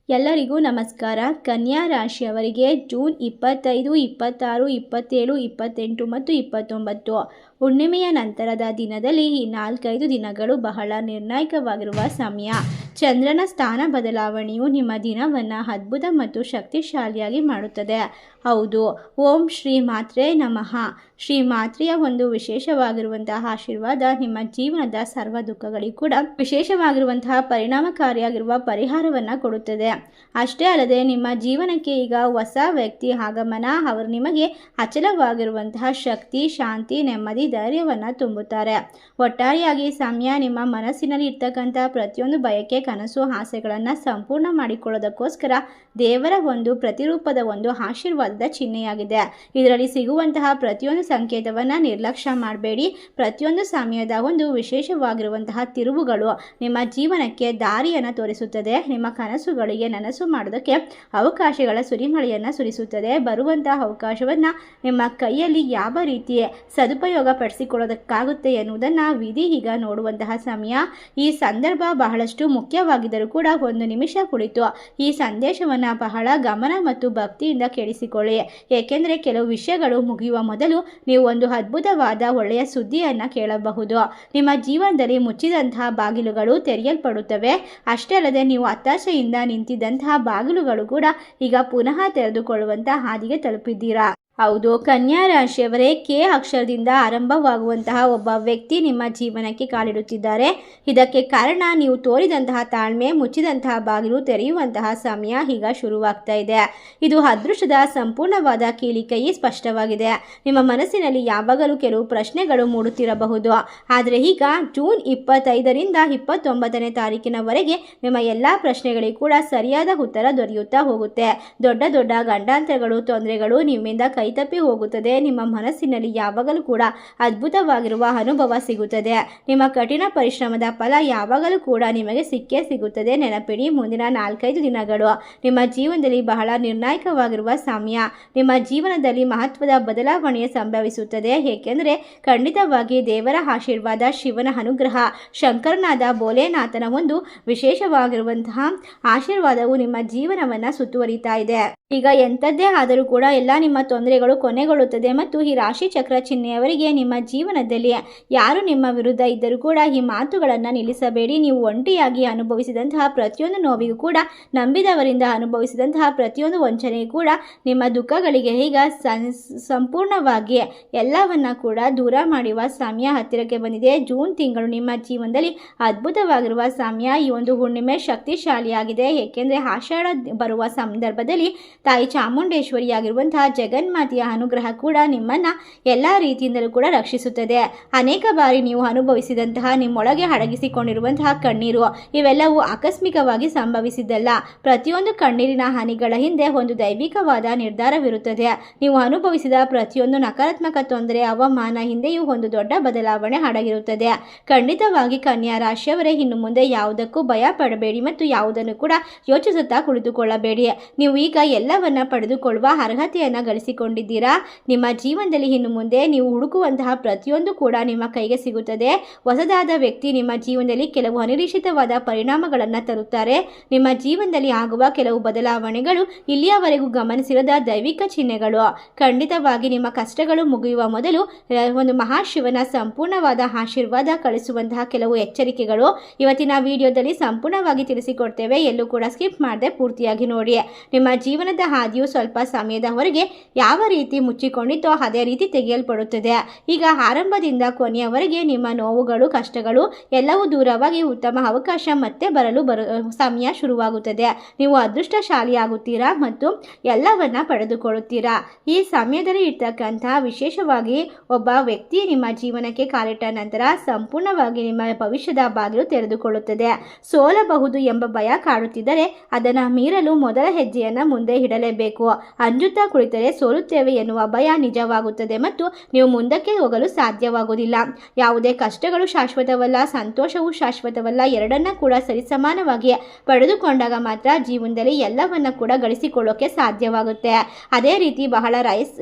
ಎಲ್ಲರಿಗೂ ನಮಸ್ಕಾರ. ಕನ್ಯಾ ರಾಶಿಯವರಿಗೆ ಜೂನ್ 25, 26, 27, 28 ಮತ್ತು 29 ಹುಣ್ಣಿಮೆಯ ನಂತರದ ದಿನದಲ್ಲಿ ಈ 4-5 ದಿನಗಳು ಬಹಳ ನಿರ್ಣಾಯಕವಾಗಿರುವ ಸಮಯ. ಚಂದ್ರನ ಸ್ಥಾನ ಬದಲಾವಣೆಯು ನಿಮ್ಮ ದಿನವನ್ನು ಅದ್ಭುತ ಮತ್ತು ಶಕ್ತಿಶಾಲಿಯಾಗಿ ಮಾಡುತ್ತದೆ. ಹೌದು, ಓಂ ಶ್ರೀ ಮಾತ್ರೇ ನಮಃ. ಶ್ರೀ ಮಾತ್ರೆಯ ಒಂದು ವಿಶೇಷವಾಗಿರುವಂತಹ ಆಶೀರ್ವಾದ ನಿಮ್ಮ ಜೀವನದ ಸರ್ವ ದುಃಖಗಳಿಗೂ ಕೂಡ ವಿಶೇಷವಾಗಿರುವಂತಹ ಪರಿಣಾಮಕಾರಿಯಾಗಿರುವ ಪರಿಹಾರವನ್ನು ಕೊಡುತ್ತದೆ. ಅಷ್ಟೇ ಅಲ್ಲದೆ ನಿಮ್ಮ ಜೀವನಕ್ಕೆ ಈಗ ಹೊಸ ವ್ಯಕ್ತಿ ಆಗಮನ, ಅವರು ನಿಮಗೆ ಅಚಲವಾಗಿರುವಂತಹ ಶಕ್ತಿ, ಶಾಂತಿ, ನೆಮ್ಮದಿ, ಧೈರ್ಯವನ್ನು ತುಂಬುತ್ತಾರೆ. ಒಟ್ಟಾರೆಯಾಗಿ ಸಮಯ ನಿಮ್ಮ ಮನಸ್ಸಿನಲ್ಲಿ ಇರ್ತಕ್ಕಂಥ ಪ್ರತಿಯೊಂದು ಬಯಕೆ, ಕನಸು, ಆಸೆಗಳನ್ನು ಸಂಪೂರ್ಣ ಮಾಡಿಕೊಳ್ಳೋದಕ್ಕೋಸ್ಕರ ದೇವರ ಒಂದು ಪ್ರತಿರೂಪದ ಒಂದು ಆಶೀರ್ವಾದದ ಚಿಹ್ನೆಯಾಗಿದೆ. ಇದರಲ್ಲಿ ಸಿಗುವಂತಹ ಪ್ರತಿಯೊಂದು ಸಂಕೇತವನ್ನು ನಿರ್ಲಕ್ಷ್ಯ ಮಾಡಬೇಡಿ. ಪ್ರತಿಯೊಂದು ಸಮಯದ ಒಂದು ವಿಶೇಷವಾಗಿರುವಂತಹ ತಿರುವುಗಳು ನಿಮ್ಮ ಜೀವನಕ್ಕೆ ದಾರಿಯನ್ನು ತೋರಿಸುತ್ತದೆ. ನಿಮ್ಮ ಕನಸುಗಳಿಗೆ ನನಸು ಮಾಡೋದಕ್ಕೆ ಅವಕಾಶಗಳ ಸುರಿಮಳೆಯನ್ನು ಸುರಿಸುತ್ತದೆ. ಬರುವಂತಹ ಅವಕಾಶವನ್ನು ನಿಮ್ಮ ಕೈಯಲ್ಲಿ ಯಾವ ರೀತಿ ಸದುಪಯೋಗ ಪಡಿಸಿಕೊಳ್ಳೋದಕ್ಕಾಗುತ್ತೆ ಎನ್ನುವುದನ್ನು ವಿಧಿ ಈಗ ನೋಡುವಂತಹ ಸಮಯ. ಈ ಸಂದರ್ಭ ಬಹಳಷ್ಟು ಮುಖ್ಯವಾಗಿದ್ದರೂ ಕೂಡ ಒಂದು ನಿಮಿಷ ಕುಳಿತು ಈ ಸಂದೇಶವನ್ನು ಬಹಳ ಗಮನ ಮತ್ತು ಭಕ್ತಿಯಿಂದ ಕೇಳಿಸಿಕೊಳ್ಳಿ. ಏಕೆಂದರೆ ಕೆಲವು ವಿಷಯಗಳು ಮುಗಿಯುವ ಮೊದಲು ನೀವು ಒಂದು ಅದ್ಭುತವಾದ ಒಳ್ಳೆಯ ಸುದ್ದಿಯನ್ನು ಕೇಳಬಹುದು. ನಿಮ್ಮ ಜೀವನದಲ್ಲಿ ಮುಚ್ಚಿದಂತಹ ಬಾಗಿಲುಗಳು ತೆರೆಯಲ್ಪಡುತ್ತವೆ. ಅಷ್ಟೇ ಅಲ್ಲದೆ ನೀವು ಹತಾಶೆಯಿಂದ ನಿಂತಿದ್ದಂತಹ ಬಾಗಿಲುಗಳು ಕೂಡ ಈಗ ಪುನಃ ತೆರೆದುಕೊಳ್ಳುವಂತಹ ಹಾದಿಗೆ ತಲುಪಿದ್ದೀರಾ. ಹೌದು, ಕನ್ಯಾ ರಾಶಿಯವರೇ, ಕೆ ಅಕ್ಷರದಿಂದ ಆರಂಭವಾಗುವಂತಹ ಒಬ್ಬ ವ್ಯಕ್ತಿ ನಿಮ್ಮ ಜೀವನಕ್ಕೆ ಕಾಲಿಡುತ್ತಿದ್ದಾರೆ. ಇದಕ್ಕೆ ಕಾರಣ ನೀವು ತೋರಿದಂತಹ ತಾಳ್ಮೆ. ಮುಚ್ಚಿದಂತಹ ಬಾಗಿಲು ತೆರೆಯುವಂತಹ ಸಮಯ ಈಗ ಶುರುವಾಗ್ತಾ ಇದೆ. ಇದು ಅದೃಷ್ಟದ ಸಂಪೂರ್ಣವಾದ ಕೀಲಿಕೈ ಸ್ಪಷ್ಟವಾಗಿದೆ. ನಿಮ್ಮ ಮನಸ್ಸಿನಲ್ಲಿ ಯಾವಾಗಲೂ ಕೆಲವು ಪ್ರಶ್ನೆಗಳು ಮೂಡುತ್ತಿರಬಹುದು. ಆದರೆ ಈಗ ಜೂನ್ 25ರಿಂದ 29ನೇ ತಾರೀಕಿನವರೆಗೆ ನಿಮ್ಮ ಎಲ್ಲ ಪ್ರಶ್ನೆಗಳಿಗೂ ಕೂಡ ಸರಿಯಾದ ಉತ್ತರ ದೊರೆಯುತ್ತಾ ಹೋಗುತ್ತೆ. ದೊಡ್ಡ ದೊಡ್ಡ ಗಂಡಾಂತರಗಳು, ತೊಂದರೆಗಳು ನಿಮ್ಮಿಂದ ಕೈತಪ್ಪಿ ಹೋಗುತ್ತದೆ. ನಿಮ್ಮ ಮನಸ್ಸಿನಲ್ಲಿ ಯಾವಾಗಲೂ ಕೂಡ ಅದ್ಭುತವಾಗಿರುವ ಅನುಭವ ಸಿಗುತ್ತದೆ. ನಿಮ್ಮ ಕಠಿಣ ಪರಿಶ್ರಮದ ಫಲ ಯಾವಾಗಲೂ ಕೂಡ ನಿಮಗೆ ಸಿಕ್ಕೇ ಸಿಗುತ್ತದೆ. ನೆನಪಿಡಿ, ಮುಂದಿನ 4-5 ದಿನಗಳು ನಿಮ್ಮ ಜೀವನದಲ್ಲಿ ಬಹಳ ನಿರ್ಣಾಯಕವಾಗಿರುವ ಸಮಯ. ನಿಮ್ಮ ಜೀವನದಲ್ಲಿ ಮಹತ್ವದ ಬದಲಾವಣೆ ಸಂಭವಿಸುತ್ತದೆ. ಏಕೆಂದರೆ ಖಂಡಿತವಾಗಿ ದೇವರ ಆಶೀರ್ವಾದ, ಶಿವನ ಅನುಗ್ರಹ, ಶಂಕರನಾದ ಭೋಲೆನಾಥನ ಒಂದು ವಿಶೇಷವಾಗಿರುವಂತಹ ಆಶೀರ್ವಾದವು ನಿಮ್ಮ ಜೀವನವನ್ನು ಸುತ್ತುವರಿತಾ ಇದೆ. ಈಗ ಎಂಥದ್ದೇ ಆದರೂ ಕೂಡ ಎಲ್ಲ ನಿಮ್ಮ ತೊಂದರೆಗಳು ಕೊನೆಗೊಳ್ಳುತ್ತದೆ. ಮತ್ತು ಈ ರಾಶಿ ಚಕ್ರ ಚಿಹ್ನೆಯವರಿಗೆ ನಿಮ್ಮ ಜೀವನದಲ್ಲಿ ಯಾರು ನಿಮ್ಮ ವಿರುದ್ಧ ಇದ್ದರೂ ಕೂಡ ಈ ಮಾತುಗಳನ್ನು ನಿಲ್ಲಿಸಬೇಡಿ. ನೀವು ಒಂಟಿಯಾಗಿ ಅನುಭವಿಸಿದಂತಹ ಪ್ರತಿಯೊಂದು ನೋವಿಗೂ ಕೂಡ, ನಂಬಿದವರಿಂದ ಅನುಭವಿಸಿದಂತಹ ಪ್ರತಿಯೊಂದು ವಂಚನೆಯೂ ಕೂಡ ನಿಮ್ಮ ದುಃಖಗಳಿಗೆ ಈಗ ಸಂಪೂರ್ಣವಾಗಿ ಎಲ್ಲವನ್ನ ಕೂಡ ದೂರ ಮಾಡುವ ಸಮಯ ಹತ್ತಿರಕ್ಕೆ ಬಂದಿದೆ. ಜೂನ್ ತಿಂಗಳು ನಿಮ್ಮ ಜೀವನದಲ್ಲಿ ಅದ್ಭುತವಾಗಿರುವ ಸಮಯ. ಈ ಒಂದು ಹುಣ್ಣಿಮೆ ಶಕ್ತಿಶಾಲಿಯಾಗಿದೆ. ಏಕೆಂದರೆ ಆಷಾಢ ಬರುವ ಸಂದರ್ಭದಲ್ಲಿ ತಾಯಿ ಚಾಮುಂಡೇಶ್ವರಿಯಾಗಿರುವಂತಹ ಜಗನ್ಮಾತೆಯ ಅನುಗ್ರಹ ಕೂಡ ನಿಮ್ಮನ್ನು ಎಲ್ಲ ರೀತಿಯಿಂದಲೂ ಕೂಡ ರಕ್ಷಿಸುತ್ತದೆ. ಅನೇಕ ಬಾರಿ ನೀವು ಅನುಭವಿಸಿದಂತಹ, ನಿಮ್ಮೊಳಗೆ ಅಡಗಿಸಿಕೊಂಡಿರುವಂತಹ ಕಣ್ಣೀರು, ಇವೆಲ್ಲವೂ ಆಕಸ್ಮಿಕವಾಗಿ ಸಂಭವಿಸಿದ್ದಲ್ಲ. ಪ್ರತಿಯೊಂದು ಕಣ್ಣೀರಿನ ಹನಿಗಳ ಹಿಂದೆ ಒಂದು ದೈವಿಕವಾದ ನಿರ್ಧಾರವಿರುತ್ತದೆ. ನೀವು ಅನುಭವಿಸಿದ ಪ್ರತಿಯೊಂದು ನಕಾರಾತ್ಮಕ ತೊಂದರೆ, ಅವಮಾನ ಹಿಂದೆಯೂ ಒಂದು ದೊಡ್ಡ ಬದಲಾವಣೆ ಅಡಗಿರುತ್ತದೆ. ಖಂಡಿತವಾಗಿ ಕನ್ಯಾ ರಾಶಿಯವರೇ, ಇನ್ನು ಮುಂದೆ ಯಾವುದಕ್ಕೂ ಭಯ ಪಡಬೇಡಿ ಮತ್ತು ಯಾವುದನ್ನು ಕೂಡ ಯೋಚಿಸುತ್ತಾ ಕುಳಿತುಕೊಳ್ಳಬೇಡಿ. ನೀವು ಈಗ ಎಲ್ಲವನ್ನ ಪಡೆದುಕೊಳ್ಳುವ ಅರ್ಹತೆಯನ್ನು ಗಳಿಸಿಕೊಂಡಿದ್ದೀರಾ. ನಿಮ್ಮ ಜೀವನದಲ್ಲಿ ಇನ್ನು ಮುಂದೆ ನೀವು ಹುಡುಕುವಂತಹ ಪ್ರತಿಯೊಂದು ಕೂಡ ನಿಮ್ಮ ಕೈಗೆ ಸಿಗುತ್ತದೆ. ಹೊಸದಾದ ವ್ಯಕ್ತಿ ನಿಮ್ಮ ಜೀವನದಲ್ಲಿ ಕೆಲವು ಅನಿರೀಕ್ಷಿತವಾದ ಪರಿಣಾಮಗಳನ್ನು ತರುತ್ತಾರೆ. ನಿಮ್ಮ ಜೀವನದಲ್ಲಿ ಆಗುವ ಕೆಲವು ಬದಲಾವಣೆಗಳು ಇಲ್ಲಿಯವರೆಗೂ ಗಮನಿಸಿರದ ದೈವಿಕ ಚಿಹ್ನೆಗಳು. ಖಂಡಿತವಾಗಿ ನಿಮ್ಮ ಕಷ್ಟಗಳು ಮುಗಿಯುವ ಮೊದಲು ಒಂದು ಮಹಾಶಿವನ ಸಂಪೂರ್ಣವಾದ ಆಶೀರ್ವಾದ ಕಳಿಸುವಂತಹ ಕೆಲವು ಎಚ್ಚರಿಕೆಗಳು ಇವತ್ತಿನ ವಿಡಿಯೋದಲ್ಲಿ ಸಂಪೂರ್ಣವಾಗಿ ತಿಳಿಸಿಕೊಡ್ತೇವೆ. ಎಲ್ಲೂ ಕೂಡ ಸ್ಕಿಪ್ ಮಾಡದೆ ಪೂರ್ತಿಯಾಗಿ ನೋಡಿ. ನಿಮ್ಮ ಜೀವನದ ಹಾದಿಯು ಸ್ವಲ್ಪ ಸಮಯದವರೆಗೆ ಯಾವ ರೀತಿ ಮುಚ್ಚಿಕೊಂಡಿತ್ತೋ ಅದೇ ರೀತಿ ತೆಗೆಯಲ್ಪಡುತ್ತದೆ. ಈಗ ಆರಂಭದಿಂದ ಕೊನೆಯವರೆಗೆ ನಿಮ್ಮ ನೋವುಗಳು, ಕಷ್ಟಗಳು ಎಲ್ಲವೂ ದೂರವಾಗಿ ಉತ್ತಮ ಅವಕಾಶ ಮತ್ತೆ ಬರಲು ಸಮಯ ಶುರುವಾಗುತ್ತದೆ. ನೀವು ಅದೃಷ್ಟಶಾಲಿಯಾಗುತ್ತೀರಾ ಮತ್ತು ಎಲ್ಲವನ್ನ ಪಡೆದುಕೊಳ್ಳುತ್ತೀರಾ. ಈ ಸಮಯದಲ್ಲಿ ಇರ್ತಕ್ಕಂತಹ ವಿಶೇಷವಾಗಿ ಒಬ್ಬ ವ್ಯಕ್ತಿ ನಿಮ್ಮ ಜೀವನಕ್ಕೆ ಕಾಲಿಟ್ಟ ನಂತರ ಸಂಪೂರ್ಣವಾಗಿ ನಿಮ್ಮ ಭವಿಷ್ಯದ ಬಾಗಿಲು ತೆರೆದುಕೊಳ್ಳುತ್ತದೆ. ಸೋಲಬಹುದು ಎಂಬ ಭಯ ಕಾಡುತ್ತಿದ್ದರೆ ಅದನ್ನು ಮೀರಲು ಮೊದಲ ಹೆಜ್ಜೆಯನ್ನು ಮುಂದೆ ಇಡಲೇಬೇಕು. ಅಂಜುತ್ತಾ ಕುಳಿತರೆ ಸೋಲು ಗೆಲ್ಲುತ್ತೇವೆ ಎನ್ನುವ ಭಯ ನಿಜವಾಗುತ್ತದೆ ಮತ್ತು ನೀವು ಮುಂದಕ್ಕೆ ಹೋಗಲು ಸಾಧ್ಯವಾಗುವುದಿಲ್ಲ. ಯಾವುದೇ ಕಷ್ಟಗಳು ಶಾಶ್ವತವಲ್ಲ, ಸಂತೋಷವೂ ಶಾಶ್ವತವಲ್ಲ. ಎರಡನ್ನ ಕೂಡ ಸರಿಸಮಾನವಾಗಿ ಪಡೆದುಕೊಂಡಾಗ ಮಾತ್ರ ಜೀವನದಲ್ಲಿ ಎಲ್ಲವನ್ನ ಕೂಡ ಗಳಿಸಿಕೊಳ್ಳೋಕೆ ಸಾಧ್ಯವಾಗುತ್ತೆ. ಅದೇ ರೀತಿ ಬಹಳ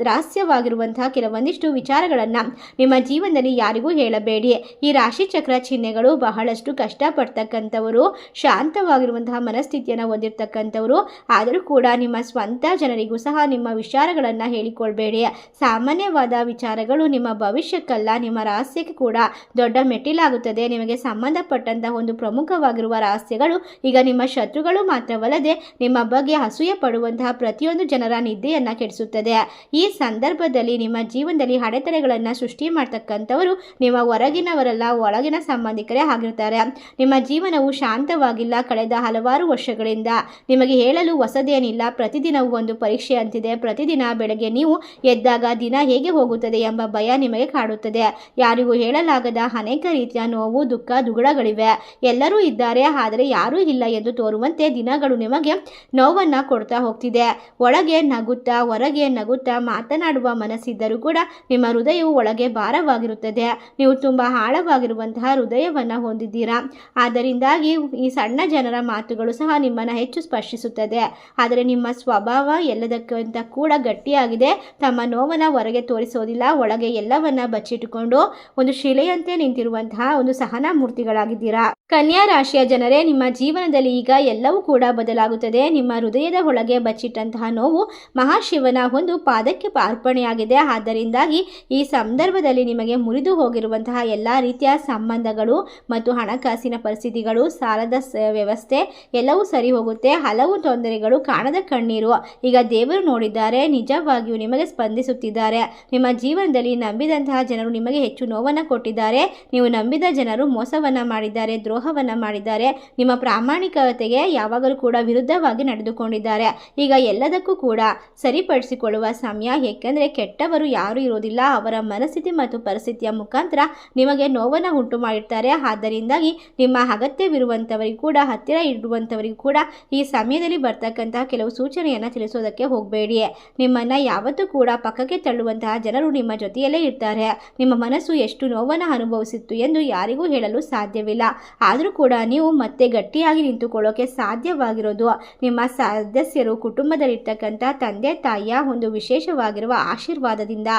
ರಹಸ್ಯವಾಗಿರುವಂತಹ ಕೆಲವೊಂದಿಷ್ಟು ವಿಚಾರಗಳನ್ನು ನಿಮ್ಮ ಜೀವನದಲ್ಲಿ ಯಾರಿಗೂ ಹೇಳಬೇಡಿ. ಈ ರಾಶಿ ಚಕ್ರ ಚಿಹ್ನೆಗಳು ಬಹಳಷ್ಟು ಕಷ್ಟಪಡ್ತಕ್ಕಂಥವರು, ಶಾಂತವಾಗಿರುವಂತಹ ಮನಸ್ಥಿತಿಯನ್ನು ಹೊಂದಿರತಕ್ಕಂಥವರು. ಆದರೂ ಕೂಡ ನಿಮ್ಮ ಸ್ವಂತ ಜನರಿಗೂ ಸಹ ನಿಮ್ಮ ವಿಚಾರಗಳನ್ನು ಹೇಳಿಕೊಳ್ಬೇಡಿ. ಸಾಮಾನ್ಯವಾದ ವಿಚಾರಗಳು ನಿಮ್ಮ ಭವಿಷ್ಯಕ್ಕಲ್ಲ, ನಿಮ್ಮ ರಹಸ್ಯಕ್ಕೆ ಕೂಡ ದೊಡ್ಡ ಮೆಟ್ಟಿಲಾಗುತ್ತದೆ. ನಿಮಗೆ ಸಂಬಂಧಪಟ್ಟಂತಹ ಒಂದು ಪ್ರಮುಖವಾಗಿರುವ ರಹಸ್ಯಗಳು ಈಗ ನಿಮ್ಮ ಶತ್ರುಗಳು ಮಾತ್ರವಲ್ಲದೆ ನಿಮ್ಮ ಬಗ್ಗೆ ಅಸೂಯೆ ಪಡುವಂತಹ ಪ್ರತಿಯೊಂದು ಜನರ ನಿದ್ದೆಯನ್ನು ಕೆಡಿಸುತ್ತದೆ. ಈ ಸಂದರ್ಭದಲ್ಲಿ ನಿಮ್ಮ ಜೀವನದಲ್ಲಿ ಅಡೆತಡೆಗಳನ್ನು ಸೃಷ್ಟಿ ಮಾಡ್ತಕ್ಕಂಥವರು ನಿಮ್ಮ ಹೊರಗಿನವರಲ್ಲ, ಒಳಗಿನ ಸಂಬಂಧಿಕರೇ ಆಗಿರ್ತಾರೆ. ನಿಮ್ಮ ಜೀವನವು ಶಾಂತವಾಗಿಲ್ಲ. ಕಳೆದ ಹಲವಾರು ವರ್ಷಗಳಿಂದ ನಿಮಗೆ ಹೇಳಲು ಹೊಸದೇನಿಲ್ಲ. ಪ್ರತಿದಿನವೂ ಒಂದು ಪರೀಕ್ಷೆ ಅಂತಿದೆ. ಪ್ರತಿದಿನ ಬೆಳಗ್ಗೆ ನೀವು ಎದ್ದಾಗ ದಿನ ಹೇಗೆ ಹೋಗುತ್ತದೆ ಎಂಬ ಭಯ ನಿಮಗೆ ಕಾಡುತ್ತದೆ. ಯಾರಿಗೂ ಹೇಳಲಾಗದ ಅನೇಕ ರೀತಿಯ ನೋವು, ದುಃಖ, ದುಗುಡಗಳಿವೆ. ಎಲ್ಲರೂ ಇದ್ದಾರೆ, ಆದರೆ ಯಾರೂ ಇಲ್ಲ ಎಂದು ತೋರುವಂತೆ ದಿನಗಳು ನಿಮಗೆ ನೋವನ್ನು ಕೊಡ್ತಾ ಹೋಗ್ತಿದೆ. ಒಳಗೆ ನಗುತ್ತಾ ಹೊರಗೆ ನಗುತ್ತಾ ಮಾತನಾಡುವ ಮನಸ್ಸಿದ್ದರೂ ಕೂಡ ನಿಮ್ಮ ಹೃದಯವು ಒಳಗೆ ಭಾರವಾಗಿರುತ್ತದೆ. ನೀವು ತುಂಬ ಆಳವಾಗಿರುವಂತಹ ಹೃದಯವನ್ನು ಹೊಂದಿದ್ದೀರಾ. ಆದ್ದರಿಂದಾಗಿ ಈ ಸಣ್ಣ ಜನರ ಮಾತುಗಳು ಸಹ ನಿಮ್ಮನ್ನು ಹೆಚ್ಚು ಸ್ಪರ್ಶಿಸುತ್ತದೆ. ಆದರೆ ನಿಮ್ಮ ಸ್ವಭಾವ ಎಲ್ಲದಕ್ಕಿಂತ ಕೂಡ ಗಟ್ಟಿಯಾಗಿದೆ. ತಮ್ಮ ನೋವನ್ನು ಹೊರಗೆ ತೋರಿಸೋದಿಲ್ಲ. ಒಳಗೆ ಎಲ್ಲವನ್ನ ಬಚ್ಚಿಟ್ಟುಕೊಂಡು ಒಂದು ಶಿಲೆಯಂತೆ ನಿಂತಿರುವಂತಹ ಒಂದು ಸಹನಾ ಮೂರ್ತಿಗಳಾಗಿದ್ದೀರಾ. ಕನ್ಯಾ ರಾಶಿಯ ಜನರೇ, ನಿಮ್ಮ ಜೀವನದಲ್ಲಿ ಈಗ ಎಲ್ಲವೂ ಕೂಡ ಬದಲಾಗುತ್ತದೆ. ನಿಮ್ಮ ಹೃದಯದ ಒಳಗೆ ಬಚ್ಚಿಟ್ಟಂತಹ ನೋವು ಮಹಾಶಿವನ ಒಂದು ಪಾದಕ್ಕೆ ಅರ್ಪಣೆಯಾಗಿದೆ. ಆದ್ದರಿಂದಾಗಿ ಈ ಸಂದರ್ಭದಲ್ಲಿ ನಿಮಗೆ ಮುರಿದು ಹೋಗಿರುವಂತಹ ಎಲ್ಲ ರೀತಿಯ ಸಂಬಂಧಗಳು ಮತ್ತು ಹಣಕಾಸಿನ ಪರಿಸ್ಥಿತಿಗಳು, ಸಾಲದ ವ್ಯವಸ್ಥೆ ಎಲ್ಲವೂ ಸರಿ ಹೋಗುತ್ತೆ. ಹಲವು ತೊಂದರೆಗಳು, ಕಾಣದ ಕಣ್ಣೀರು ಈಗ ದೇವರು ನೋಡಿದ್ದಾರೆ. ನಿಜವಾಗಿಯೂ ನಿಮಗೆ ಸ್ಪಂದಿಸುತ್ತಿದ್ದಾರೆ. ನಿಮ್ಮ ಜೀವನದಲ್ಲಿ ನಂಬಿದಂತಹ ಜನರು ನಿಮಗೆ ಹೆಚ್ಚು ನೋವನ್ನು ಕೊಟ್ಟಿದ್ದಾರೆ. ನೀವು ನಂಬಿದ ಜನರು ಮೋಸವನ್ನು ಮಾಡಿದ್ದಾರೆ, ದ್ರೋಹವನ್ನು ಮಾಡಿದ್ದಾರೆ. ನಿಮ್ಮ ಪ್ರಾಮಾಣಿಕತೆಗೆ ಯಾವಾಗಲೂ ಕೂಡ ವಿರುದ್ಧವಾಗಿ ನಡೆದುಕೊಂಡಿದ್ದಾರೆ. ಈಗ ಎಲ್ಲದಕ್ಕೂ ಕೂಡ ಸರಿಪಡಿಸಿಕೊಳ್ಳುವ ಸಮಯ. ಏಕೆಂದರೆ ಕೆಟ್ಟವರು ಯಾರೂ ಇರೋದಿಲ್ಲ. ಅವರ ಮನಸ್ಥಿತಿ ಮತ್ತು ಪರಿಸ್ಥಿತಿಯ ಮುಖಾಂತರ ನಿಮಗೆ ನೋವನ್ನು ಉಂಟು ಮಾಡಿರ್ತಾರೆ. ಆದ್ದರಿಂದಾಗಿ ನಿಮ್ಮ ಅಗತ್ಯವಿರುವಂಥವರಿಗೂ ಕೂಡ, ಹತ್ತಿರ ಇರುವಂಥವರಿಗೂ ಕೂಡ ಈ ಸಮಯದಲ್ಲಿ ಬರ್ತಕ್ಕಂತಹ ಕೆಲವು ಸೂಚನೆಯನ್ನು ತಿಳಿಸೋದಕ್ಕೆ ಹೋಗಬೇಡಿ. ನಿಮ್ಮನ್ನು ಯಾವತ್ತೂ ಕೂಡ ಪಕ್ಕಕ್ಕೆ ತಳ್ಳುವಂತಹ ಜನರು ನಿಮ್ಮ ಜೊತೆಯಲ್ಲೇ ಇರ್ತಾರೆ. ನಿಮ್ಮ ಮನಸ್ಸು ಎಷ್ಟು ನೋವನ್ನು ಅನುಭವಿಸಿತ್ತು ಎಂದು ಯಾರಿಗೂ ಹೇಳಲು ಸಾಧ್ಯವಿಲ್ಲ. ಆದರೂ ಕೂಡ ನೀವು ಮತ್ತೆ ಗಟ್ಟಿಯಾಗಿ ನಿಂತುಕೊಳ್ಳೋಕೆ ಸಾಧ್ಯವಾಗಿರೋದು ನಿಮ್ಮ ಸದಸ್ಯರು, ಕುಟುಂಬದಲ್ಲಿರ್ತಕ್ಕಂಥ ತಂದೆ ತಾಯಿಯ ಒಂದು ವಿಶೇಷವಾಗಿರುವ ಆಶೀರ್ವಾದದಿಂದ.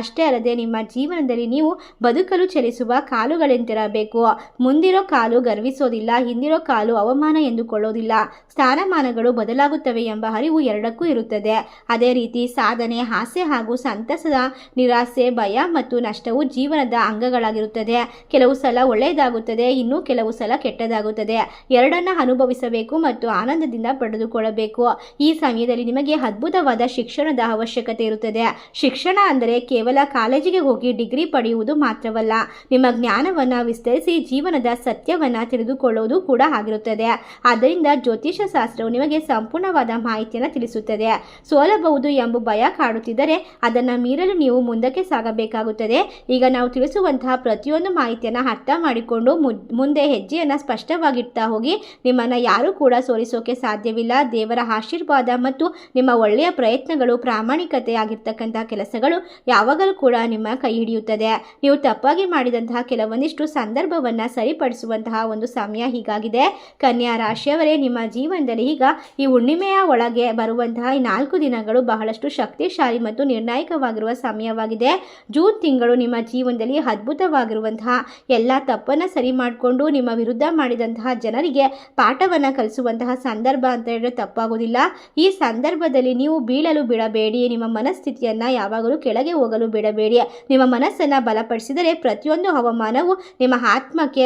ಅಷ್ಟೇ ಅಲ್ಲದೆ ನಿಮ್ಮ ಜೀವನದಲ್ಲಿ ನೀವು ಬದುಕಲು ಚಲಿಸುವ ಕಾಲುಗಳಂತಿರಬೇಕು. ಮುಂದಿರೋ ಕಾಲು ಗರ್ವಿಸೋದಿಲ್ಲ, ಹಿಂದಿರೋ ಕಾಲು ಅವಮಾನ ಎಂದುಕೊಳ್ಳೋದಿಲ್ಲ. ಸ್ಥಾನಮಾನಗಳು ಬದಲಾಗುತ್ತವೆ ಎಂಬ ಅರಿವು ಎರಡಕ್ಕೂ ಇರುತ್ತದೆ. ಅದೇ ರೀತಿ ಸಾಧನೆ, ಆಸೆ ಹಾಗೂ ಸಂತಸದ ನಿರಾಸೆ, ಭಯ ಮತ್ತು ನಷ್ಟವು ಜೀವನದ ಅಂಗಗಳಾಗಿರುತ್ತದೆ. ಕೆಲವು ಸಲ ಒಳ್ಳೆಯದಾಗುತ್ತದೆ, ಇನ್ನು ಕೆಲವು ಸಲ ಕೆಟ್ಟದಾಗುತ್ತದೆ. ಎರಡನ್ನ ಅನುಭವಿಸಬೇಕು ಮತ್ತು ಆನಂದದಿಂದ ಪಡೆದುಕೊಳ್ಳಬೇಕು. ಈ ಸಮಯದಲ್ಲಿ ನಿಮಗೆ ಅದ್ಭುತವಾದ ಶಿಕ್ಷಣದ ಅವಶ್ಯಕತೆ ಇರುತ್ತದೆ. ಶಿಕ್ಷಣ ಅಂದರೆ ಕೇವಲ ಕಾಲೇಜಿಗೆ ಹೋಗಿ ಡಿಗ್ರಿ ಪಡೆಯುವುದು ಮಾತ್ರವಲ್ಲ, ನಿಮ್ಮ ಜ್ಞಾನವನ್ನು ವಿಸ್ತರಿಸಿ ಜೀವನದ ಸತ್ಯವನ್ನು ತಿಳಿದುಕೊಳ್ಳುವುದು ಕೂಡ ಆಗಿರುತ್ತದೆ. ಆದ್ದರಿಂದ ಜ್ಯೋತಿಷ ಶಾಸ್ತ್ರವು ನಿಮಗೆ ಸಂಪೂರ್ಣವಾದ ಮಾಹಿತಿಯನ್ನು ತಿಳಿಸುತ್ತದೆ. ಸೋಲಬಹುದು ಎಂಬ ಭಯ ಕಾಡುತ್ತಿದ್ದರೆ ಅದನ್ನು ಮೀರಲು ನೀವು ಮುಂದಕ್ಕೆ ಸಾಗಬೇಕಾಗುತ್ತದೆ. ಈಗ ನಾವು ತಿಳಿಸುವಂತಹ ಪ್ರತಿಯೊಂದು ಮಾಹಿತಿಯನ್ನು ಅರ್ಥ ಮಾಡಿಕೊಂಡು ಮುಂದೆ ಹೆಜ್ಜೆಯನ್ನು ಸ್ಪಷ್ಟವಾಗಿಡ್ತಾ ಹೋಗಿ. ನಿಮ್ಮನ್ನು ಯಾರೂ ಕೂಡ ಸೋಲಿಸೋಕೆ ಸಾಧ್ಯವಿಲ್ಲ. ದೇವರ ಆಶೀರ್ವಾದ ಮತ್ತು ನಿಮ್ಮ ಒಳ್ಳೆಯ ಪ್ರಯತ್ನಗಳು, ಪ್ರಾಮಾಣಿಕತೆ ಆಗಿರ್ತಕ್ಕಂತಹ ಕೆಲಸಗಳು ಯಾವಾಗಲೂ ಕೂಡ ನಿಮ್ಮ ಕೈ ಹಿಡಿಯುತ್ತದೆ. ನೀವು ತಪ್ಪಾಗಿ ಮಾಡಿದಂತಹ ಕೆಲವೊಂದಿಷ್ಟು ಸಂದರ್ಭವನ್ನು ಸರಿಪಡಿಸುವಂತಹ ಒಂದು ಸಮಯ ಹೀಗಾಗಿದೆ. ಕನ್ಯಾ ರಾಶಿಯವರೇ, ನಿಮ್ಮ ಜೀವನದಲ್ಲಿ ಈಗ ಈ ಹುಣ್ಣಿಮೆಯ ಒಳಗೆ ಬರುವಂತಹ ಈ 4 ದಿನಗಳು ಬಹಳಷ್ಟು ಶಕ್ತಿಶಾಲಿ ಮತ್ತು ನಿರ್ಣಾಯಕವಾಗಿರುವ ಸಮಯವಾಗಿದೆ. ಜೂನ್ ತಿಂಗಳು ನಿಮ್ಮ ಜೀವನದಲ್ಲಿ ಅದ್ಭುತವಾಗಿರುವಂತಹ ಎಲ್ಲ ತಪ್ಪನ್ನು ಸರಿ ಮಾಡಿಕೊಂಡು ನಿಮ್ಮ ವಿರುದ್ಧ ಮಾಡಿದಂತಹ ಜನರಿಗೆ ಪಾಠವನ್ನು ಕಲಿಸುವಂತಹ ಸಂದರ್ಭ ಅಂತ ಹೇಳಿದ್ರೆ ತಪ್ಪಾಗೋದಿಲ್ಲ. ಈ ಸಂದರ್ಭದಲ್ಲಿ ನೀವು ಬೀಳಲು ಬಿಡಬೇಡಿ. ನಿಮ್ಮ ಮನಸ್ಥಿತಿಯನ್ನು ಯಾವಾಗಲೂ ಕೆಳಗೆ ಹೋಗಲು ಬಿಡಬೇಡಿ. ನಿಮ್ಮ ಮನಸ್ಸನ್ನು ಬಲಪಡಿಸಿದರೆ ಪ್ರತಿಯೊಂದು ಹವಾಮಾನವು ನಿಮ್ಮ ಆತ್ಮಕ್ಕೆ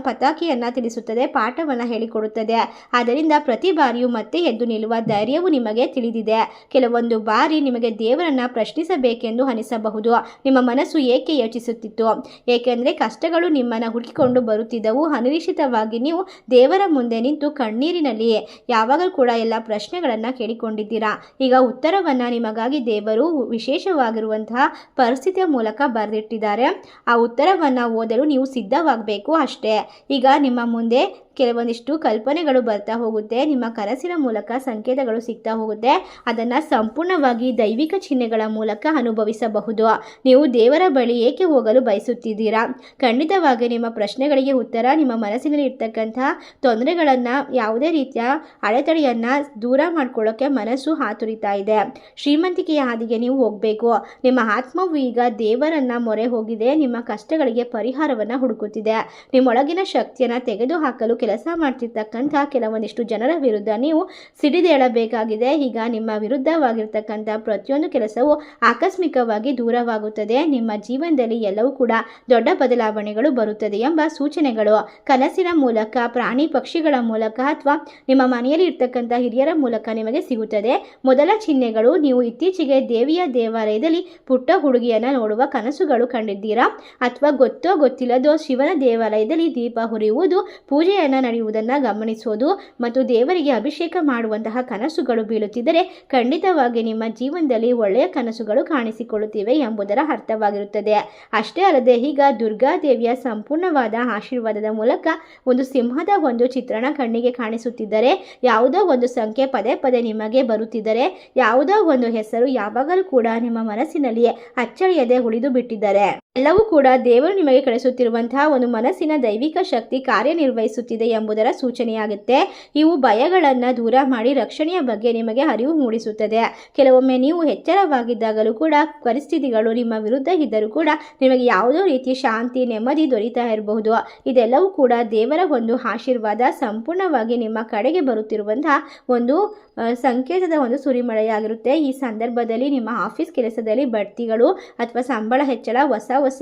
ಪತಾಕೆಯನ್ನು ತಿಳಿಸುತ್ತದೆ, ಪಾಠವನ್ನು ಹೇಳಿಕೊಡುತ್ತದೆ. ಆದ್ದರಿಂದ ಪ್ರತಿ ಬಾರಿಯೂ ಮತ್ತೆ ಎದ್ದು ನಿಲ್ಲುವ ಧೈರ್ಯವು ನಿಮಗೆ ತಿಳಿದಿದೆ. ಕೆಲವೊಂದು ಬಾರಿ ನಿಮಗೆ ದೇವರನ್ನು ಪ್ರಶ್ನಿಸಬೇಕೆಂದು ಅನಿಸಬಹುದು. ನಿಮ್ಮ ಮನಸ್ಸು ಏಕೆ ಯೋಚಿಸುತ್ತಿತ್ತು? ಏಕೆಂದರೆ ಕಷ್ಟಗಳು ನಿಮ್ಮನ್ನು ಹುಡುಕಿಕೊಂಡು ಬರುತ್ತಿದ್ದವು. ಅನಿರೀಕ್ಷಿತವಾಗಿ ನೀವು ದೇವರ ಮುಂದೆ ನಿಂತು ಕಣ್ಣೀರಿನಲ್ಲಿ ಯಾವಾಗಲೂ ಕೂಡ ಎಲ್ಲ ಪ್ರಶ್ನೆಗಳನ್ನು ಕೇಳಿಕೊಂಡಿದ್ದೀರಾ. ಈಗ ಉತ್ತರವನ್ನು ನಿಮಗಾಗಿ ದೇವರು ವಿಶೇಷವಾಗಿರುವಂತಹ ಪರಿಸ್ಥಿತಿಯ ಮೂಲಕ ಬರೆದಿಟ್ಟಿದ್ದಾರೆ. ಆ ಉತ್ತರವನ್ನು ಓದಲು ನೀವು ಸಿದ್ಧವಾಗಬೇಕು ಅಷ್ಟೇ. ಈಗ ನಿಮ್ಮ ಮುಂದೆ ಕೆಲವೊಂದಿಷ್ಟು ಕಲ್ಪನೆಗಳು ಬರ್ತಾ ಹೋಗುತ್ತೆ. ನಿಮ್ಮ ಕನಸಿನ ಮೂಲಕ ಸಂಕೇತಗಳು ಸಿಗ್ತಾ ಹೋಗುತ್ತೆ. ಅದನ್ನು ಸಂಪೂರ್ಣವಾಗಿ ದೈವಿಕ ಚಿಹ್ನೆಗಳ ಮೂಲಕ ಅನುಭವಿಸಬಹುದು. ನೀವು ದೇವರ ಬಳಿ ಏಕೆ ಹೋಗಲು ಬಯಸುತ್ತಿದ್ದೀರಾ? ಖಂಡಿತವಾಗಿ ನಿಮ್ಮ ಪ್ರಶ್ನೆಗಳಿಗೆ ಉತ್ತರ ನಿಮ್ಮ ಮನಸ್ಸಿನಲ್ಲಿ ಇರ್ತಕ್ಕಂತಹ ತೊಂದರೆಗಳನ್ನು, ಯಾವುದೇ ರೀತಿಯ ಅಡೆತಡೆಯನ್ನು ದೂರ ಮಾಡ್ಕೊಳ್ಳೋಕ್ಕೆ ಮನಸ್ಸು ಹಾತುರಿತಾ ಇದೆ. ಶ್ರೀಮಂತಿಕೆಯ ಹಾದಿಗೆ ನೀವು ಹೋಗಬೇಕು. ನಿಮ್ಮ ಆತ್ಮವು ಈಗ ದೇವರನ್ನ ಮೊರೆ ಹೋಗಿದೆ. ನಿಮ್ಮ ಕಷ್ಟಗಳಿಗೆ ಪರಿಹಾರವನ್ನು ಹುಡುಕುತ್ತಿದೆ. ನಿಮ್ಮೊಳಗಿನ ಶಕ್ತಿಯನ್ನು ತೆಗೆದುಹಾಕಲು ಕೆಲಸ ಮಾಡ್ತಿರ್ತಕ್ಕಂಥ ಕೆಲವೊಂದಿಷ್ಟು ಜನರ ವಿರುದ್ಧ ನೀವು ಸಿಡಿದೇಳಬೇಕಾಗಿದೆ. ಈಗ ನಿಮ್ಮ ವಿರುದ್ಧವಾಗಿರ್ತಕ್ಕಂಥ ಪ್ರತಿಯೊಂದು ಕೆಲಸವು ಆಕಸ್ಮಿಕವಾಗಿ ದೂರವಾಗುತ್ತದೆ. ನಿಮ್ಮ ಜೀವನದಲ್ಲಿ ಎಲ್ಲವೂ ಕೂಡ ದೊಡ್ಡ ಬದಲಾವಣೆಗಳು ಬರುತ್ತದೆ ಎಂಬ ಸೂಚನೆಗಳು ಕನಸಿನ ಮೂಲಕ, ಪ್ರಾಣಿ ಪಕ್ಷಿಗಳ ಮೂಲಕ ಅಥವಾ ನಿಮ್ಮ ಮನೆಯಲ್ಲಿ ಇರ್ತಕ್ಕಂಥ ಹಿರಿಯರ ಮೂಲಕ ನಿಮಗೆ ಸಿಗುತ್ತದೆ. ಮೊದಲ ಚಿಹ್ನೆಗಳು, ನೀವು ಇತ್ತೀಚೆಗೆ ದೇವಿಯ ದೇವಾಲಯದಲ್ಲಿ ಪುಟ್ಟ ಹುಡುಗಿಯನ್ನು ನೋಡುವ ಕನಸುಗಳು ಕಂಡಿದ್ದೀರಾ? ಅಥವಾ ಗೊತ್ತೋ ಗೊತ್ತಿಲ್ಲದೋ ಶಿವನ ದೇವಾಲಯದಲ್ಲಿ ದೀಪ ಹುರಿಯುವುದು, ಪೂಜೆಯನ್ನು ನಡೆಯುವುದನ್ನು ಗಮನಿಸುವುದು ಮತ್ತು ದೇವರಿಗೆ ಅಭಿಷೇಕ ಮಾಡುವಂತಹ ಕನಸುಗಳು ಬೀಳುತ್ತಿದ್ದರೆ ಖಂಡಿತವಾಗಿ ನಿಮ್ಮ ಜೀವನದಲ್ಲಿ ಒಳ್ಳೆಯ ಕನಸುಗಳು ಕಾಣಿಸಿಕೊಳ್ಳುತ್ತಿವೆ ಎಂಬುದರ ಅರ್ಥವಾಗಿರುತ್ತದೆ. ಅಷ್ಟೇ ಅಲ್ಲದೆ ಈಗ ದುರ್ಗಾದೇವಿಯ ಸಂಪೂರ್ಣವಾದ ಆಶೀರ್ವಾದದ ಮೂಲಕ ಒಂದು ಸಿಂಹದ ಒಂದು ಚಿತ್ರಣ ಕಣ್ಣಿಗೆ ಕಾಣಿಸುತ್ತಿದ್ದರೆ, ಯಾವುದೋ ಒಂದು ಸಂಖ್ಯೆ ಪದೇ ಪದೇ ನಿಮಗೆ ಬರುತ್ತಿದ್ದರೆ, ಯಾವುದೋ ಒಂದು ಹೆಸರು ಯಾವಾಗಲೂ ಕೂಡ ನಿಮ್ಮ ಮನಸ್ಸಿನಲ್ಲಿ ಅಚ್ಚಳಿಯದೆ ಉಳಿದು ಬಿಟ್ಟಿದ್ದಾರೆ, ಎಲ್ಲವೂ ಕೂಡ ದೇವರು ನಿಮಗೆ ಕಳಿಸುತ್ತಿರುವಂತಹ ಒಂದು ಮನಸ್ಸಿನ ದೈವಿಕ ಶಕ್ತಿ ಕಾರ್ಯನಿರ್ವಹಿಸುತ್ತಿದೆ ಎಂಬುದರ ಸೂಚನೆಯಾಗುತ್ತೆ. ಇವು ಭಯಗಳನ್ನು ದೂರ ಮಾಡಿ ರಕ್ಷಣೆಯ ಬಗ್ಗೆ ನಿಮಗೆ ಅರಿವು ಮೂಡಿಸುತ್ತದೆ. ಕೆಲವೊಮ್ಮೆ ನೀವು ಎಚ್ಚರವಾಗಿದ್ದಾಗಲೂ ಕೂಡ ಪರಿಸ್ಥಿತಿಗಳು ನಿಮ್ಮ ವಿರುದ್ಧ ಇದ್ದರೂ ಕೂಡ ನಿಮಗೆ ಯಾವುದೋ ರೀತಿಯ ಶಾಂತಿ, ನೆಮ್ಮದಿ ದೊರೀತಾ ಇರಬಹುದು. ಇದೆಲ್ಲವೂ ಕೂಡ ದೇವರ ಒಂದು ಆಶೀರ್ವಾದ ಸಂಪೂರ್ಣವಾಗಿ ನಿಮ್ಮ ಕಡೆಗೆ ಬರುತ್ತಿರುವಂತಹ ಒಂದು ಸಂಕೇತದ ಒಂದು ಸುರಿಮಳೆಯಾಗಿರುತ್ತೆ. ಈ ಸಂದರ್ಭದಲ್ಲಿ ನಿಮ್ಮ ಆಫೀಸ್ ಕೆಲಸದಲ್ಲಿ ಬಡ್ತಿಗಳು ಅಥವಾ ಸಂಬಳ ಹೆಚ್ಚಳ, ಹೊಸ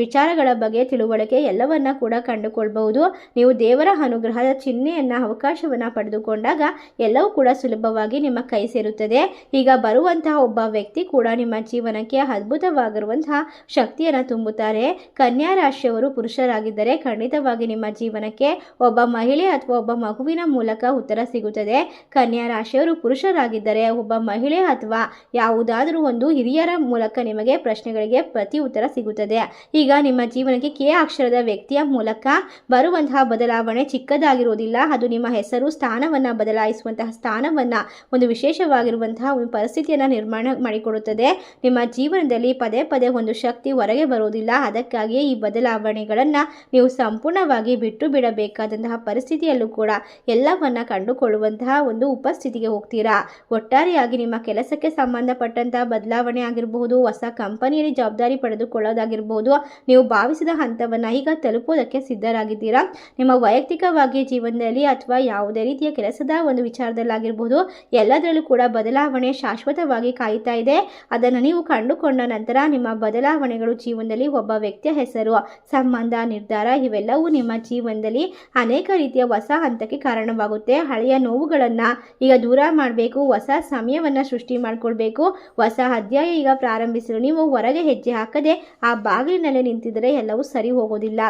ವಿಚಾರಗಳ ಬಗ್ಗೆ ತಿಳುವಳಿಕೆ ಎಲ್ಲವನ್ನ ಕೂಡ ಕಂಡುಕೊಳ್ಬಹುದು. ನೀವು ದೇವರ ಅನುಗ್ರಹದ ಚಿಹ್ನೆಯನ್ನು, ಅವಕಾಶವನ್ನು ಪಡೆದುಕೊಂಡಾಗ ಎಲ್ಲವೂ ಕೂಡ ಸುಲಭವಾಗಿ ನಿಮ್ಮ ಕೈ ಸೇರುತ್ತದೆ. ಈಗ ಬರುವಂತಹ ಒಬ್ಬ ವ್ಯಕ್ತಿ ಕೂಡ ನಿಮ್ಮ ಜೀವನಕ್ಕೆ ಅದ್ಭುತವಾಗಿರುವಂತಹ ಶಕ್ತಿಯನ್ನು ತುಂಬುತ್ತಾರೆ. ಕನ್ಯಾ ರಾಶಿಯವರು ಪುರುಷರಾಗಿದ್ದರೆ ಖಂಡಿತವಾಗಿ ನಿಮ್ಮ ಜೀವನಕ್ಕೆ ಒಬ್ಬ ಮಹಿಳೆ ಅಥವಾ ಒಬ್ಬ ಮಗುವಿನ ಮೂಲಕ ಉತ್ತರ ಸಿಗುತ್ತದೆ. ಕನ್ಯಾ ರಾಶಿಯವರು ಪುರುಷರಾಗಿದ್ದರೆ ಒಬ್ಬ ಮಹಿಳೆ ಅಥವಾ ಯಾವುದಾದರೂ ಒಂದು ಹಿರಿಯರ ಮೂಲಕ ನಿಮಗೆ ಪ್ರಶ್ನೆಗಳಿಗೆ ಪ್ರತಿ ಉತ್ತರ ಸಿಗುತ್ತದೆ. ಈಗ ನಿಮ್ಮ ಜೀವನಕ್ಕೆ ಕೆ ಅಕ್ಷರದ ವ್ಯಕ್ತಿಯ ಮೂಲಕ ಬರುವಂತಹ ಬದಲಾವಣೆ ಚಿಕ್ಕದಾಗಿರುವುದಿಲ್ಲ. ಅದು ನಿಮ್ಮ ಹೆಸರು, ಸ್ಥಾನವನ್ನು ಬದಲಾಯಿಸುವಂತಹ ಸ್ಥಾನವನ್ನು, ಒಂದು ವಿಶೇಷವಾಗಿರುವಂತಹ ಒಂದು ಪರಿಸ್ಥಿತಿಯನ್ನು ನಿರ್ಮಾಣ ಮಾಡಿಕೊಡುತ್ತದೆ. ನಿಮ್ಮ ಜೀವನದಲ್ಲಿ ಪದೇ ಪದೇ ಒಂದು ಶಕ್ತಿ ಹೊರಗೆ ಬರುವುದಿಲ್ಲ. ಅದಕ್ಕಾಗಿಯೇ ಈ ಬದಲಾವಣೆಗಳನ್ನು ನೀವು ಸಂಪೂರ್ಣವಾಗಿ ಬಿಟ್ಟು ಬಿಡಬೇಕಾದಂತಹ ಪರಿಸ್ಥಿತಿಯಲ್ಲೂ ಕೂಡ ಎಲ್ಲವನ್ನ ಕಂಡುಕೊಳ್ಳುವಂತಹ ಒಂದು ಉಪಸ್ಥಿತಿಗೆ ಹೋಗ್ತೀರಾ. ಒಟ್ಟಾರೆಯಾಗಿ ನಿಮ್ಮ ಕೆಲಸಕ್ಕೆ ಸಂಬಂಧಪಟ್ಟಂತಹ ಬದಲಾವಣೆ ಆಗಿರಬಹುದು, ಹೊಸ ಕಂಪನಿಯಲ್ಲಿ ಜವಾಬ್ದಾರಿ ಪಡೆದುಕೊಳ್ಳೋದಾಗಿರ್ಬೋದು, ನೀವು ಭಾವಿಸಿದ ಹಂತವನ್ನು ಈಗ ತಲುಪೋದಕ್ಕೆ ಸಿದ್ಧರಾಗಿದ್ದೀರಾ. ನಿಮ್ಮ ವೈಯಕ್ತಿಕವಾಗಿ ಜೀವನದಲ್ಲಿ ಅಥವಾ ಯಾವುದೇ ರೀತಿಯ ಕೆಲಸದ ಒಂದು ವಿಚಾರದಲ್ಲಾಗಿರ್ಬೋದು, ಎಲ್ಲದರಲ್ಲೂ ಕೂಡ ಬದಲಾವಣೆ ಶಾಶ್ವತವಾಗಿ ಕಾಯ್ತಾ ಇದೆ. ಅದನ್ನು ನೀವು ಕಂಡುಕೊಂಡ ನಂತರ ನಿಮ್ಮ ಬದಲಾವಣೆಗಳು ಜೀವನದಲ್ಲಿ ಒಬ್ಬ ವ್ಯಕ್ತಿಯ ಹೆಸರು, ಸಂಬಂಧ, ನಿರ್ಧಾರ ಇವೆಲ್ಲವೂ ನಿಮ್ಮ ಜೀವನದಲ್ಲಿ ಅನೇಕ ರೀತಿಯ ಹೊಸ ಹಂತಕ್ಕೆ ಕಾರಣವಾಗುತ್ತೆ. ಹಳೆಯ ನೋವುಗಳನ್ನು ಈಗ ದೂರ ಮಾಡಬೇಕು, ಹೊಸ ಸಮಯವನ್ನು ಸೃಷ್ಟಿ ಮಾಡಿಕೊಳ್ಬೇಕು, ಹೊಸ ಅಧ್ಯಾಯ ಈಗ ಪ್ರಾರಂಭಿಸಲು ನೀವು ಹೊರಗೆ ಹೆಜ್ಜೆ ಹಾಕದೆ ಆ ಬಾಗಿಲಿನಲ್ಲಿ ನಿಂತಿದ್ದರೆ ಎಲ್ಲವೂ ಸರಿ ಹೋಗೋದಿಲ್ಲ.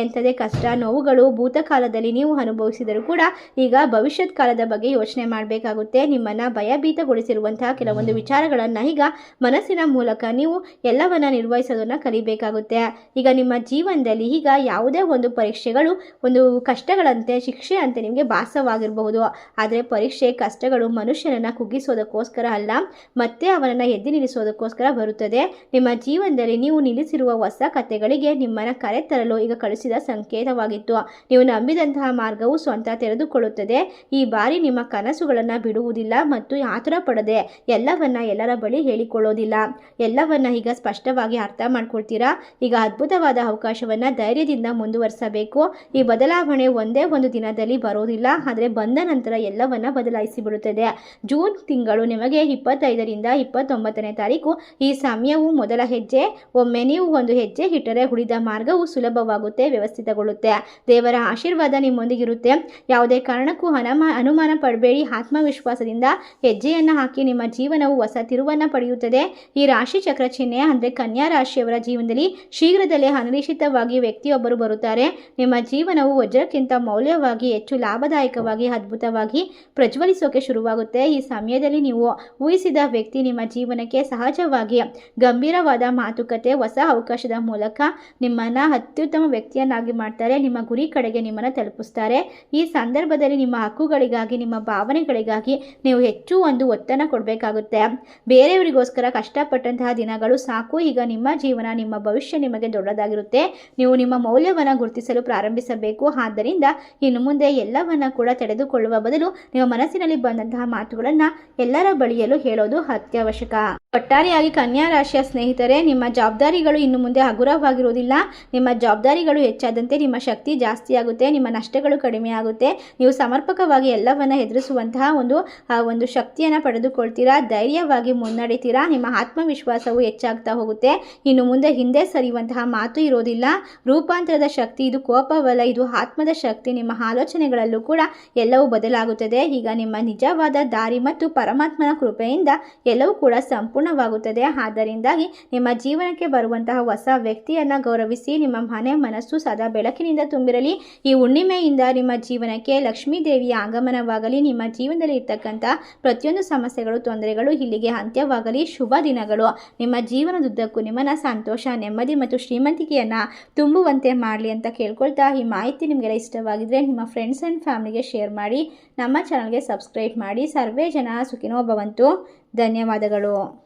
ಎಂಥದೇ ಕಷ್ಟ, ನೋವುಗಳು ಭೂತಕಾಲದಲ್ಲಿ ನೀವು ಅನುಭವಿಸಿದರೂ ಕೂಡ ಈಗ ಭವಿಷ್ಯತ್ ಕಾಲದ ಬಗ್ಗೆ ಯೋಚನೆ ಮಾಡಬೇಕಾಗುತ್ತೆ. ನಿಮ್ಮನ್ನು ಭಯಭೀತಗೊಳಿಸಿರುವಂತಹ ಕೆಲವೊಂದು ವಿಚಾರಗಳನ್ನು ಈಗ ಮನಸ್ಸಿನ ಮೂಲಕ ನೀವು ಎಲ್ಲವನ್ನ ನಿರ್ವಹಿಸೋದನ್ನು ಕಲಿಬೇಕಾಗುತ್ತೆ. ಈಗ ನಿಮ್ಮ ಜೀವನದಲ್ಲಿ ಈಗ ಯಾವುದೇ ಒಂದು ಪರೀಕ್ಷೆಗಳು ಒಂದು ಕಷ್ಟಗಳಂತೆ, ಶಿಕ್ಷೆ ಅಂತೆ ನಿಮಗೆ ಭಾಸವಾಗಿರಬಹುದು. ಆದರೆ ಪರೀಕ್ಷೆ, ಕಷ್ಟಗಳು ಮನುಷ್ಯನನ್ನು ಕುಗ್ಗಿಸೋದಕ್ಕೋಸ್ಕರ ಅಲ್ಲ, ಮತ್ತೆ ಅವನನ್ನು ಎದ್ದು ನಿಲ್ಲಿಸೋದಕ್ಕೋಸ್ಕರ ಬರುತ್ತದೆ. ನಿಮ್ಮ ಜೀವನದಲ್ಲಿ ನೀವು ನಿಲ್ಲಿಸಿರುವ ಹೊಸ ಕಥೆಗಳಿಗೆ ನಿಮ್ಮನ್ನು ಕರೆತರಲು ಈಗ ಕಳಿಸಿದ ಸಂಕೇತವಾಗಿತ್ತು. ನೀವು ನಂಬಿದಂತಹ ಮಾರ್ಗವು ಸ್ವಂತ ತೆರೆದುಕೊಳ್ಳುತ್ತದೆ. ಈ ಬಾರಿ ನಿಮ್ಮ ಕನಸುಗಳನ್ನು ಬಿಡುವುದಿಲ್ಲ ಮತ್ತು ಆತುರ ಪಡದೆ ಎಲ್ಲವನ್ನ ಎಲ್ಲರ ಬಳಿ ಹೇಳಿಕೊಳ್ಳೋದಿಲ್ಲ. ಎಲ್ಲವನ್ನ ಈಗ ಸ್ಪಷ್ಟವಾಗಿ ಅರ್ಥ ಮಾಡ್ಕೊಳ್ತೀರಾ. ಈಗ ಅದ್ಭುತವಾದ ಅವಕಾಶವನ್ನು ಧೈರ್ಯದಿಂದ ಮುಂದುವರಿಸಬೇಕು. ಈ ಬದಲಾವಣೆ ಒಂದೇ ಒಂದು ದಿನದಲ್ಲಿ ಬರೋದಿಲ್ಲ, ಆದರೆ ಬಂದ ನಂತರ ಎಲ್ಲವನ್ನ ಬದಲಾಯಿಸಿ ಬಿಡುತ್ತದೆ. ಜೂನ್ ತಿಂಗಳು ನಿಮಗೆ 25ರಿಂದ 29ನೇ ತಾರೀಕು ಈ ಸಮಯವು ಮೊದಲ ಹೆಜ್ಜೆ. ಒಮ್ಮೆ ನೀವು ಒಂದು ಹೆಜ್ಜೆ ಇಟ್ಟರೆ ಉಳಿದ ಮಾರ್ಗವು ಸುಲಭವಾಗುತ್ತೆ, ವ್ಯವಸ್ಥಿತಗೊಳ್ಳುತ್ತೆ. ದೇವರ ಆಶೀರ್ವಾದ ನಿಮ್ಮೊಂದಿಗಿರುತ್ತೆ. ಯಾವುದೇ ಕಾರಣಕ್ಕೂ ಅನುಮಾನ ಪಡಬೇಡಿ. ಆತ್ಮವಿಶ್ವಾಸದಿಂದ ಹೆಜ್ಜೆಯನ್ನು ಹಾಕಿ. ನಿಮ್ಮ ಜೀವನವು ಹೊಸ ತಿರುವನ್ನು ಪಡೆಯುತ್ತದೆ. ಈ ರಾಶಿ ಚಕ್ರ ಚಿಹ್ನೆ ಅಂದರೆ ಕನ್ಯಾ ರಾಶಿಯವರ ಜೀವನದಲ್ಲಿ ಶೀಘ್ರದಲ್ಲೇ ಅನಿರೀಕ್ಷಿತವಾಗಿ ವ್ಯಕ್ತಿಯೊಬ್ಬರು ಬರುತ್ತಾರೆ. ನಿಮ್ಮ ಜೀವನವು ವಜ್ರಕ್ಕಿಂತ ಮೌಲ್ಯವಾಗಿ, ಹೆಚ್ಚು ಲಾಭದಾಯಕವಾಗಿ, ಅದ್ಭುತವಾಗಿ ಪ್ರಜ್ವಲಿಸೋಕೆ ಶುರುವಾಗುತ್ತೆ. ಈ ಸಮಯದಲ್ಲಿ ನೀವು ಊಹಿಸಿದ ವ್ಯಕ್ತಿ ನಿಮ್ಮ ಜೀವನಕ್ಕೆ ಸಹಜವಾಗಿ ಗಂಭೀರವಾದ ಮಾತುಕತೆ, ಹೊಸ ಅವಕಾಶದ ಮೂಲಕ ನಿಮ್ಮನ್ನು ಅತ್ಯುತ್ತಮ ವ್ಯಕ್ತಿಯನ್ನಾಗಿ ಮಾಡ್ತಾರೆ. ನಿಮ್ಮ ಗುರಿ ಕಡೆಗೆ ನಿಮ್ಮನ್ನು ತಲುಪಿಸ್ತಾರೆ. ಈ ಸಂದರ್ಭದಲ್ಲಿ ನಿಮ್ಮ ಹಕ್ಕುಗಳಿಗಾಗಿ, ನಿಮ್ಮ ಭಾವನೆಗಳಿಗಾಗಿ ನೀವು ಹೆಚ್ಚು ಒಂದು ಒತ್ತನ್ನು ಕೊಡಬೇಕಾಗುತ್ತೆ. ಬೇರೆಯವರಿಗೋಸ್ಕರ ಕಷ್ಟಪಟ್ಟಂತಹ ದಿನಗಳು ಸಾಕು. ಈಗ ನಿಮ್ಮ ಜೀವನ, ನಿಮ್ಮ ಭವಿಷ್ಯ ನಿಮಗೆ ದೊಡ್ಡದಾಗಿರುತ್ತೆ. ನೀವು ನಿಮ್ಮ ಮೌಲ್ಯವನ್ನು ಗುರುತಿಸಲು ಪ್ರಾರಂಭಿಸಬೇಕು. ಆದ್ದರಿಂದ ಇನ್ನು ಮುಂದೆ ಎಲ್ಲವನ್ನ ಕೂಡ ತಡೆದುಕೊಳ್ಳುವ ಬದಲು ನಿಮ್ಮ ಮನಸ್ಸಿನಲ್ಲಿ ಬಂದಂತಹ ಮಾತುಗಳನ್ನು ಎಲ್ಲರ ಬಳಿಯಲು ಹೇಳೋದು ಅತ್ಯವಶ್ಯಕ. ಒಟ್ಟಾರೆಯಾಗಿ ಕನ್ಯಾ ರಾಶಿಯ ಸ್ನೇಹಿತರೆ, ನಿಮ್ಮ ಜವಾಬ್ದಾರಿಗಳು ಇನ್ನು ಮುಂದೆ ಹಗುರವಾಗಿರುವುದಿಲ್ಲ. ನಿಮ್ಮ ಜವಾಬ್ದಾರಿಗಳು ಹೆಚ್ಚಾದಂತೆ ನಿಮ್ಮ ಶಕ್ತಿ ಜಾಸ್ತಿ ಆಗುತ್ತೆ, ನಿಮ್ಮ ನಷ್ಟಗಳು ಕಡಿಮೆ ಆಗುತ್ತೆ. ನೀವು ಸಮರ್ಪಕವಾಗಿ ಎಲ್ಲವನ್ನ ಎದುರಿಸುವಂತಹ ಒಂದು ಶಕ್ತಿಯನ್ನು ಪಡೆದುಕೊಳ್ತೀರಾ. ಧೈರ್ಯವಾಗಿ ಮುನ್ನಡೆತೀರಾ. ನಿಮ್ಮ ಆತ್ಮವಿಶ್ವಾಸವು ಹೆಚ್ಚಾಗ್ತಾ ಹೋಗುತ್ತೆ. ಇನ್ನು ಮುಂದೆ ಹಿಂದೆ ಸರಿಯುವಂತಹ ಮಾತು ಇರೋದಿಲ್ಲ. ರೂಪಾಂತರದ ಶಕ್ತಿ ಇದು ಕೋಪವಲ್ಲ, ಇದು ಆತ್ಮದ ಶಕ್ತಿ. ನಿಮ್ಮ ಆಲೋಚನೆಗಳಲ್ಲೂ ಕೂಡ ಎಲ್ಲವೂ ಬದಲಾಗುತ್ತದೆ. ಈಗ ನಿಮ್ಮ ನಿಜವಾದ ದಾರಿ ಮತ್ತು ಪರಮಾತ್ಮನ ಕೃಪೆಯಿಂದ ಎಲ್ಲವೂ ಕೂಡ ಸಂಪೂರ್ಣವಾಗುತ್ತದೆ. ಆದ್ದರಿಂದಾಗಿ ನಿಮ್ಮ ಜೀವನಕ್ಕೆ ಬರುವಂತಹ ಹೊಸ ವ್ಯಕ್ತಿಯನ್ನು ಗೌರವಿಸಿ. ನಿಮ್ಮ ಮನಸ್ಸು ಸದಾ ಬೆಳಕಿನಿಂದ ತುಂಬಿರಲಿ. ಈ ಹುಣ್ಣಿಮೆಯಿಂದ ನಿಮ್ಮ ಜೀವನಕ್ಕೆ ಲಕ್ಷ್ಮೀ ದೇವಿಯ ಆಗಮನವಾಗಲಿ. ನಿಮ್ಮ ಜೀವನದಲ್ಲಿ ಇರ್ತಕ್ಕಂಥ ಪ್ರತಿಯೊಂದು ಸಮಸ್ಯೆಗಳು, ತೊಂದರೆಗಳು ಇಲ್ಲಿಗೆ ಅಂತ್ಯವಾಗಲಿ. ಶುಭ ದಿನಗಳು ನಿಮ್ಮ ಜೀವನದುದ್ದಕ್ಕೂ ನಿಮ್ಮನ್ನು ಸಂತೋಷ, ನೆಮ್ಮದಿ ಮತ್ತು ಶ್ರೀಮಂತಿಕೆಯನ್ನು ತುಂಬುವಂತೆ ಮಾಡಲಿ ಅಂತ ಕೇಳ್ಕೊಳ್ತಾ, ಈ ಮಾಹಿತಿ ನಿಮಗೆಲ್ಲ ಇಷ್ಟವಾಗಿದ್ದರೆ ನಿಮ್ಮ ಫ್ರೆಂಡ್ಸ್ ಆ್ಯಂಡ್ ಫ್ಯಾಮಿಲಿಗೆ ಶೇರ್ ಮಾಡಿ. ನಮ್ಮ ಚಾನಲ್ಗೆ ಸಬ್ಸ್ಕ್ರೈಬ್ ಮಾಡಿ. ಸರ್ವೇ ಜನ ಸುಖಿನೋ ಭವಂತು. ಧನ್ಯವಾದಗಳು.